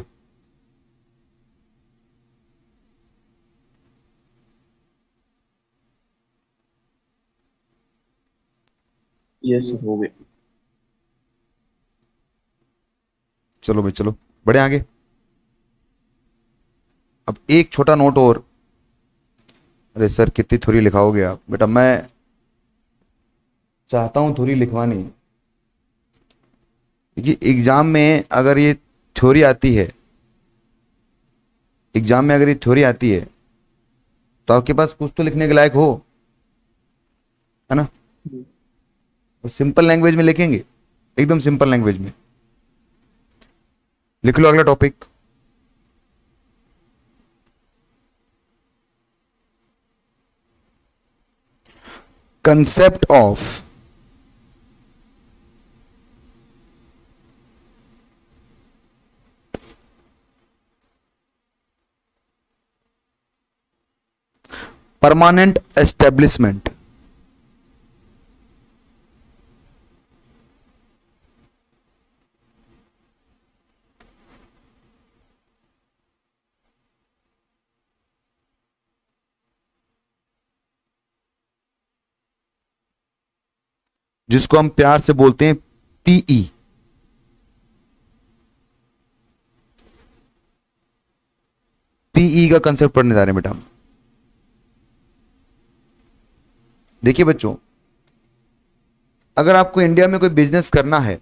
यस हो गए। चलो भाई चलो, बढ़े आगे। अब एक छोटा नोट और। अरे सर कितनी थ्योरी लिखाओगे आप? बेटा मैं चाहता हूं थ्योरी लिखवानी, क्योंकि एग्जाम में अगर ये थ्योरी आती है, एग्जाम में अगर ये थ्योरी आती है तो आपके पास कुछ तो लिखने के लायक हो, है ना? और सिंपल लैंग्वेज में लिखेंगे, एकदम सिंपल लैंग्वेज में। लिख लो अगला topic. Concept of permanent establishment. जिसको हम प्यार से बोलते हैं पीई। पीई का कंसेप्ट पढ़ने जा रहे हैं बेटा हम। देखिए बच्चों, अगर आपको इंडिया में कोई बिजनेस करना है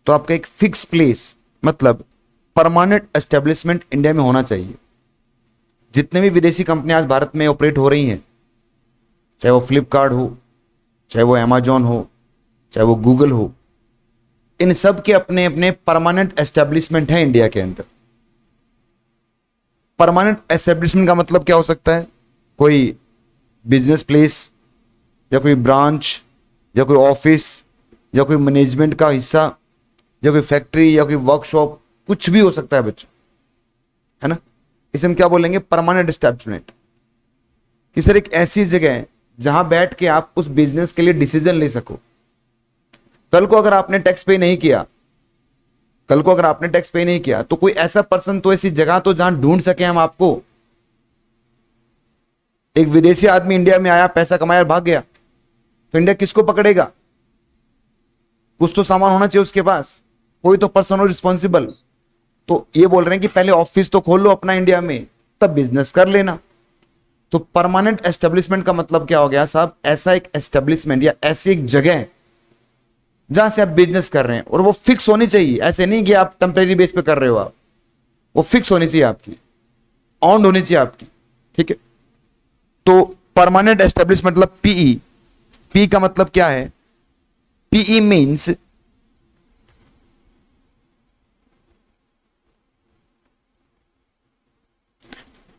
तो आपका एक फिक्स प्लेस मतलब परमानेंट एस्टेब्लिशमेंट इंडिया में होना चाहिए। जितने भी विदेशी कंपनियां आज भारत में ऑपरेट हो रही हैं, चाहे वो फ्लिपकार्ट हो, चाहे वो अमेजॉन हो, चाहे वो गूगल हो, इन सब के अपने अपने परमानेंट एस्टेब्लिशमेंट है इंडिया के अंदर। परमानेंट एस्टेब्लिशमेंट का मतलब क्या हो सकता है? कोई बिजनेस प्लेस या कोई ब्रांच या कोई ऑफिस या कोई मैनेजमेंट का हिस्सा या कोई फैक्ट्री या कोई वर्कशॉप, कुछ भी हो सकता है बच्चों, है ना। इसे हम क्या बोलेंगे? Permanent establishment. कि सर एक ऐसी जगह है जहां बैठ के आप उस बिजनेस के लिए डिसीजन ले सको। कल को अगर आपने टैक्स पे नहीं किया, कल को अगर आपने टैक्स पे नहीं किया तो कोई ऐसा पर्सन तो ऐसी जगह तो जहां ढूंढ सके हम आपको। एक विदेशी आदमी इंडिया में आया, पैसा कमाया और भाग गया, तो इंडिया किसको पकड़ेगा? कुछ तो सामान होना चाहिए उसके पास, कोई तो पर्सन हो रिस्पॉन्सिबल। तो ये बोल रहे हैं कि पहले ऑफिस तो खोल लो अपना इंडिया में, तब बिजनेस कर लेना। तो परमानेंट एस्टेब्लिशमेंट का मतलब क्या हो गया साहब? ऐसा एक एस्टेब्लिशमेंट या ऐसी एक जगह जहां से आप बिजनेस कर रहे हैं, और वो फिक्स होनी चाहिए। ऐसे नहीं कि आप टेम्परेरी बेस पे कर रहे हो, आप वो फिक्स होनी चाहिए आपकी, ऑन होनी चाहिए आपकी, ठीक है। तो परमानेंट एस्टेब्लिशमेंट मतलब पीई। पी का मतलब क्या है? PE means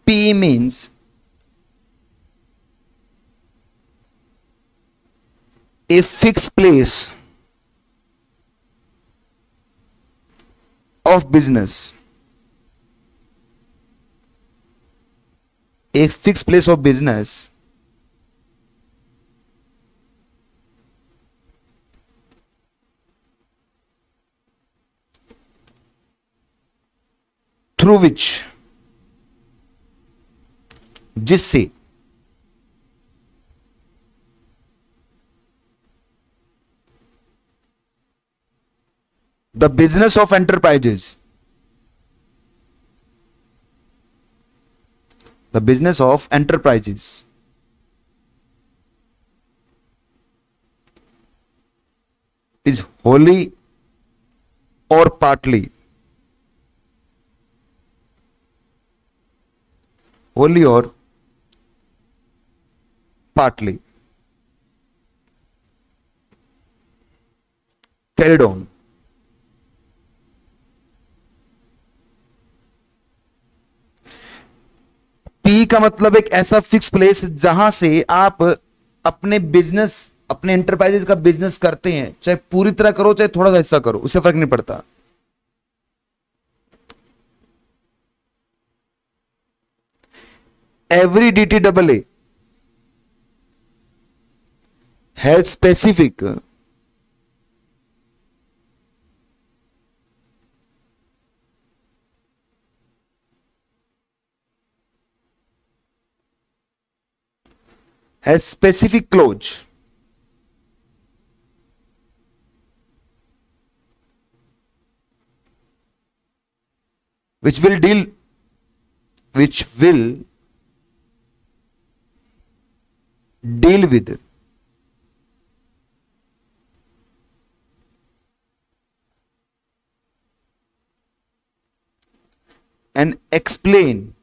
PE means a fixed place of business, a fixed place of business through which, जिससे the business of enterprises, the business of enterprises is wholly or partly, wholly or partly carried on P का मतलब एक ऐसा fix place जहां से आप अपने business, अपने एंटरप्राइजेस का बिजनेस करते हैं, चाहे पूरी तरह करो चाहे थोड़ा सा हिस्सा करो, उससे फर्क नहीं पड़ता। Every DTAA has specific clause which will deal with and explain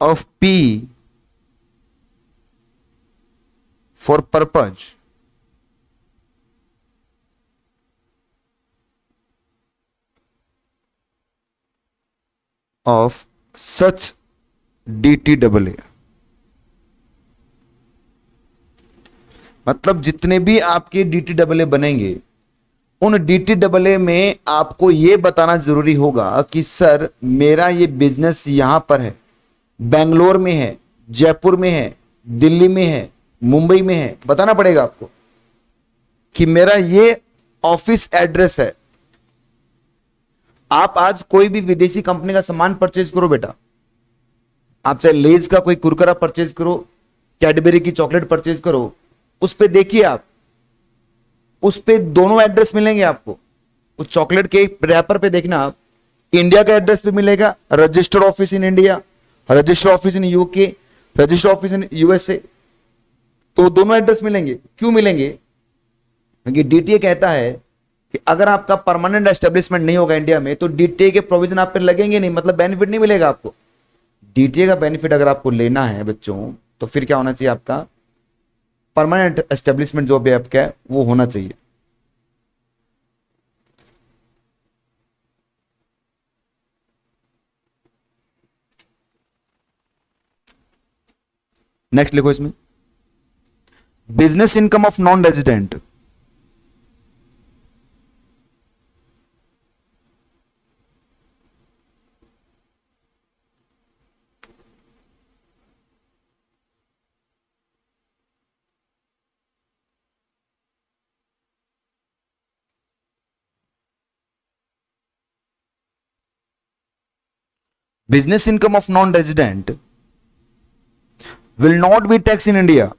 of P for purpose of such DTAA। मतलब जितने भी आपके DTAA बनेंगे उन DTAA में आपको यह बताना जरूरी होगा कि सर मेरा ये बिजनेस यहां पर है, बेंगलोर में है, जयपुर में है, दिल्ली में है, मुंबई में है। बताना पड़ेगा आपको कि मेरा ये ऑफिस एड्रेस है। आप आज कोई भी विदेशी कंपनी का सामान परचेज करो बेटा, आप चाहे लेज का कोई कुरकुरा परचेज करो, कैडबरी की चॉकलेट परचेज करो, उस पे देखिए आप, उस पे दोनों एड्रेस मिलेंगे आपको। उस चॉकलेट के रैपर पे देखना आप, इंडिया का एड्रेस पे मिलेगा, registered office in India, registered office in UK, registered office in USA. तो दोनों एड्रेस मिलेंगे। क्यों मिलेंगे? क्योंकि डीटीए कहता है कि अगर आपका परमानेंट एस्टेब्लिशमेंट नहीं होगा इंडिया में तो डीटीए के प्रोविजन आप पे लगेंगे नहीं, मतलब बेनिफिट नहीं मिलेगा आपको। डीटीए का बेनिफिट अगर आपको लेना है बच्चों तो फिर क्या होना चाहिए? आपका परमानेंट एस्टेब्लिशमेंट जो भी आपका है वो होना चाहिए। नेक्स्ट लिखो इसमें, business income of non resident. Business income of non-resident will not be taxed in India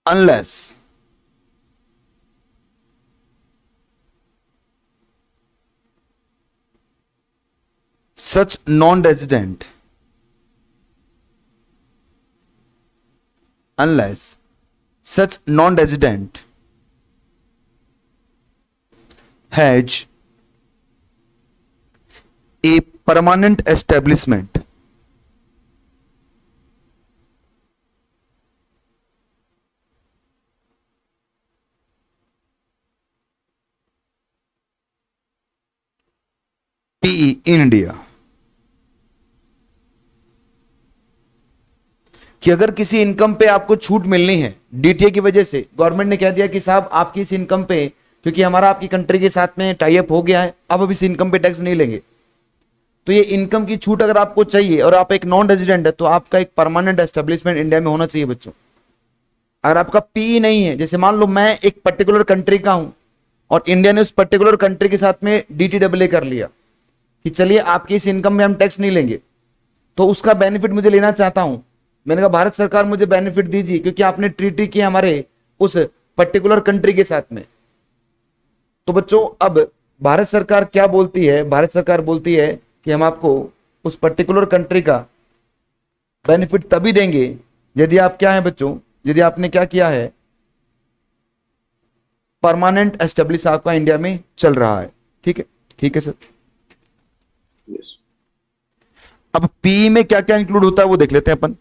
unless such non-resident has a permanent establishment PE in India। कि अगर किसी इनकम पे आपको छूट मिलनी है डीटीए की वजह से, गवर्नमेंट ने कह दिया कि साहब आपकी इस इनकम पे, क्योंकि हमारा आपकी कंट्री के साथ में टाई अप हो गया है, अब इस इनकम पे टैक्स नहीं लेंगे। तो ये इनकम की छूट अगर आपको चाहिए और आप एक नॉन रेजिडेंट है तो आपका एक परमानेंट एस्टेब्लिशमेंट इंडिया में होना चाहिए बच्चों। अगर आपका पीई नहीं है, जैसे मान लो मैं एक पर्टिकुलर कंट्री का हूं और इंडिया ने उस पर्टिकुलर कंट्री के साथ में डीटीएए कर लिया कि चलिए आपकी इस इनकम में हम टैक्स नहीं लेंगे, तो उसका बेनिफिट मुझे लेना चाहता हूं। मैंने कहा भारत सरकार मुझे बेनिफिट दीजिए क्योंकि आपने ट्रीटी की हमारे उस पर्टिकुलर कंट्री के साथ में। तो बच्चों अब भारत सरकार क्या बोलती है? भारत सरकार बोलती है कि हम आपको उस पर्टिकुलर कंट्री का बेनिफिट तभी देंगे यदि आप क्या है बच्चों, यदि आपने क्या किया है, परमानेंट एस्टेब्लिश आपका इंडिया में चल रहा है। ठीक है, ठीक है सर। Yes. अब पी में क्या क्या इंक्लूड होता है वो देख लेते हैं अपन।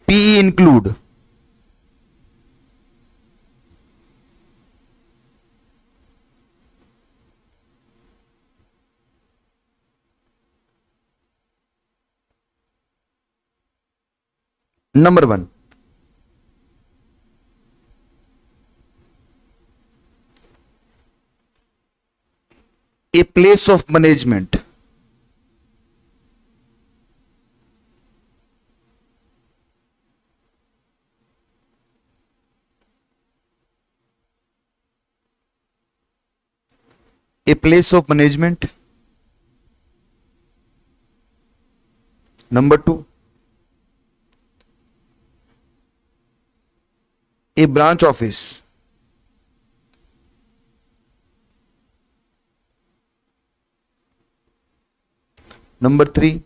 P include number 1, a place of management। a place of management। Number 2, a branch office। Number 3,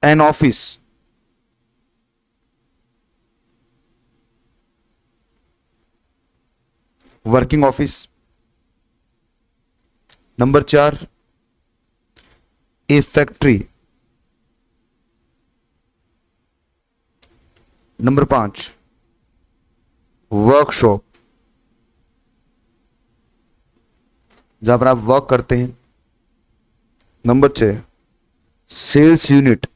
an office, working office. Number 4, a factory. Number 5, workshop, जहां पर आप वर्क करते हैं। नंबर 6, सेल्स यूनिट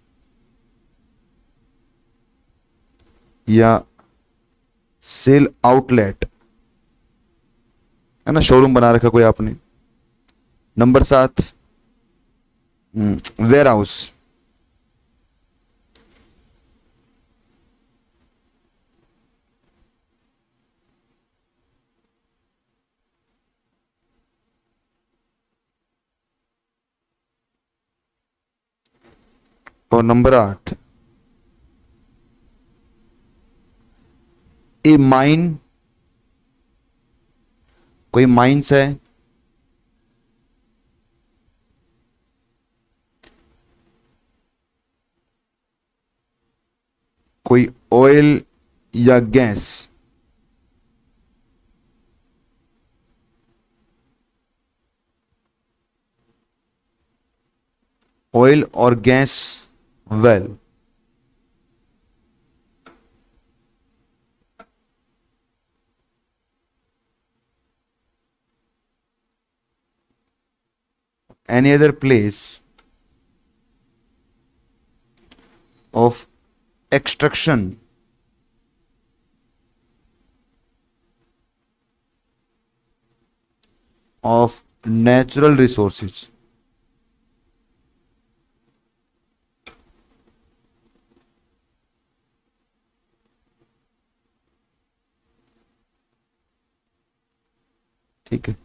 या सेल आउटलेट, है ना, showroom बना रखा कोई आपने। Number 7, warehouse. और नंबर 8, ए माइन, कोई माइंस है, कोई ऑयल या गैस, ऑयल और gas well. any other place of extraction of natural resources। ठीक है,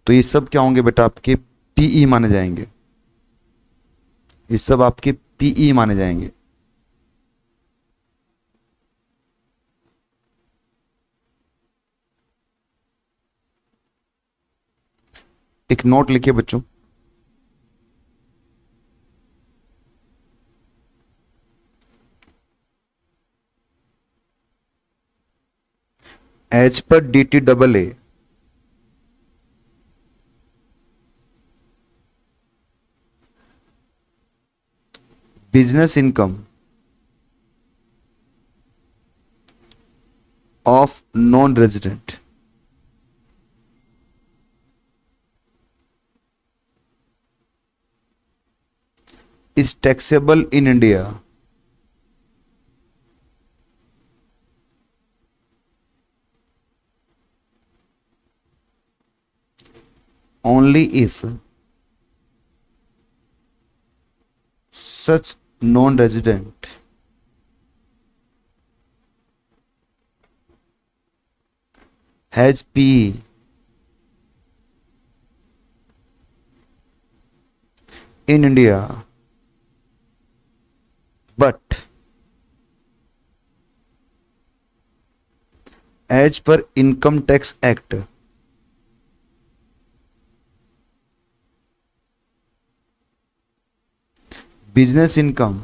तो ये सब क्या होंगे बेटा, आपके पीई माने जाएंगे। ये सब आपके पीई माने जाएंगे। एक नोट लिखिए बच्चों, as per DTAA business income of non-resident is taxable in India only if such non-resident has PE in India but as per Income Tax Act business income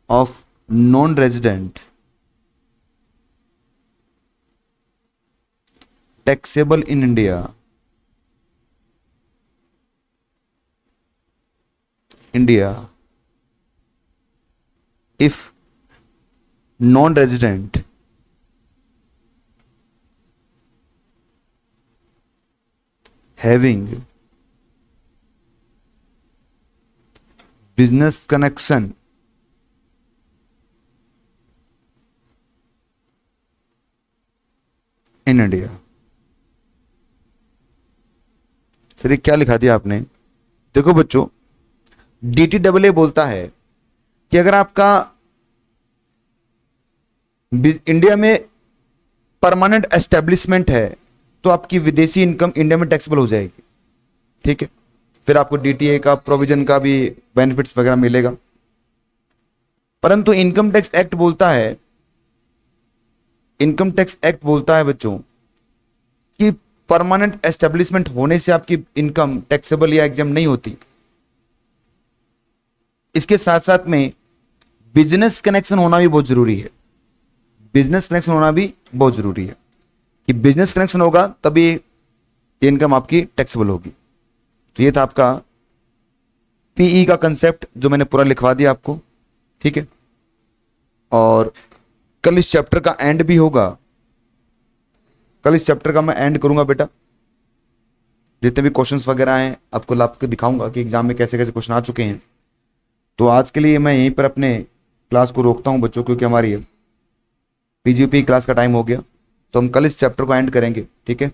of non-resident taxable in India if non-resident having business connection in India। Sir ये क्या लिखा दिया आपने? देखो बच्चों, DTAA बोलता है कि अगर आपका इंडिया में परमानेंट एस्टेब्लिशमेंट है तो आपकी विदेशी इनकम इंडिया में टैक्सेबल हो जाएगी। ठीक है, फिर आपको डीटीए का प्रोविजन का भी बेनिफिट्स वगैरह मिलेगा। परंतु इनकम टैक्स एक्ट बोलता है, इनकम टैक्स एक्ट बोलता है बच्चों कि परमानेंट एस्टेब्लिशमेंट होने से आपकी इनकम टैक्सेबल या एग्जाम नहीं होती। इसके साथ साथ में बिजनेस कनेक्शन होना भी बहुत जरूरी है, बिजनेस कनेक्शन होना भी बहुत जरूरी है कि बिजनेस कनेक्शन होगा तभी इनकम आपकी टैक्सेबल होगी। तो ये था आपका पीई का कंसेप्ट जो मैंने पूरा लिखवा दिया आपको, ठीक है। और कल इस चैप्टर का एंड भी होगा, कल इस चैप्टर का मैं एंड करूंगा बेटा। जितने भी क्वेश्चंस वगैरह हैं आपको ला के दिखाऊंगा कि एग्जाम में कैसे कैसे क्वेश्चन आ चुके हैं। तो आज के लिए मैं यहीं पर अपने क्लास को रोकता हूं बच्चों, क्योंकि हमारी पीजीपी क्लास का टाइम हो गया। तो हम कल इस चैप्टर को एंड करेंगे, ठीक है।